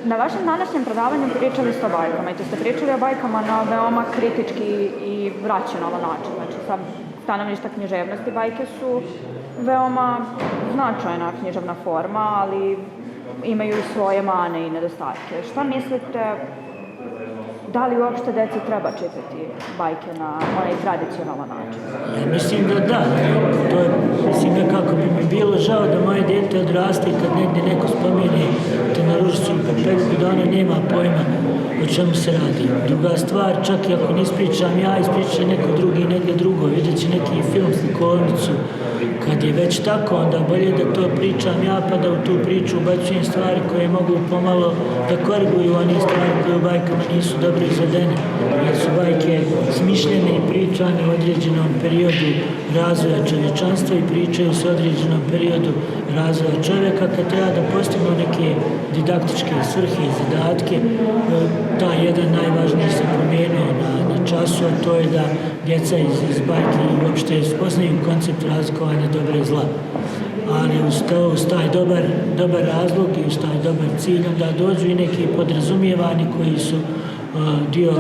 Na vašem današnjem predavanju pričali ste o bajkama i to ste pričali o bajkama na veoma kritički i racionalan način. Znači, sa stanovišta književnosti bajke su veoma značajna književna forma, ali imaju i svoje mane i nedostatke. Šta mislite, da li uopšte deci treba čitati bajke na onaj tradicionalan način? Ja mislim da. To je, mislim, nekako bi mi bilo žao da moje dete odraste i kad negdje neko spomeni te na ružicu i papelju da ona nema pojma o čemu se radi. Druga stvar, čak i ako ne ispričam ja, ispriča neko drugi negdje drugo, vidjet će neki film, slikovnicu. Kad je već tako, onda bolje da to pričam ja, pa da u tu priču ubacujem stvari koje mogu pomalo da koriguju one stvari koje u bajkama nisu dobro izvedene. Jer su bajke smišljene i pričane u određenom periodu razvoja čovječanstva i pričaju se u određenom periodu razvoja čovjeka kad treba da postignu neke didaktičke svrhe i zadatke. Taj jedan najvažniji se promijenio na času, a to je da djeca iz bajke uopšte spoznaju koncept razlikovanja dobra i zla. Ali uz taj dobar razlog i uz taj dobar cilj onda dođu i neki podrazumijevani koji su dio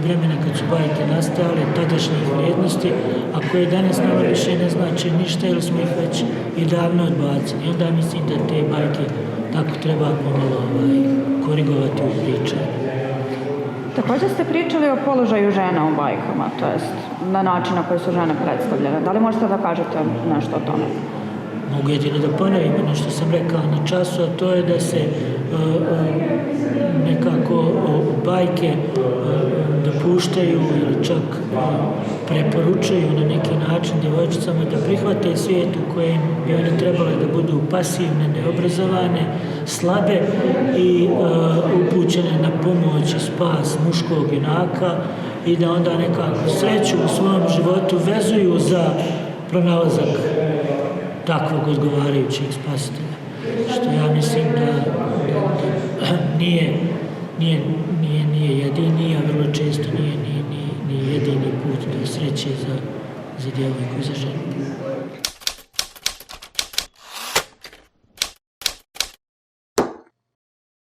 vremena kad su bajke nastajale, tadašnjih vrijednosti, a koje danas nama više ne znači ništa ili smo ih već i davno odbacili. I onda mislim da te bajke tako treba pomalo korigovati u pričanju. Također ste pričali o položaju žena u bajkama, to jest na način na koji su žene predstavljene. Da li možete da kažete nešto o tome? Mogu jedino da ponovim ono što sam rekao na času, a to je da se nekako bajke dopuštaju ili čak preporučuju na neki način djevojčicama da prihvate svijet u kojem bi one trebale da budu pasivne, neobrazovane, slabe i upućene na pomoć i spas muškog junaka i da onda nekako sreću u svom životu vezuju za pronalazak takvog odgovarajućeg spasitelja. Što ja mislim da nije jedini, a vrlo često nije ni jedini put do sreće za djevojku i za ženu.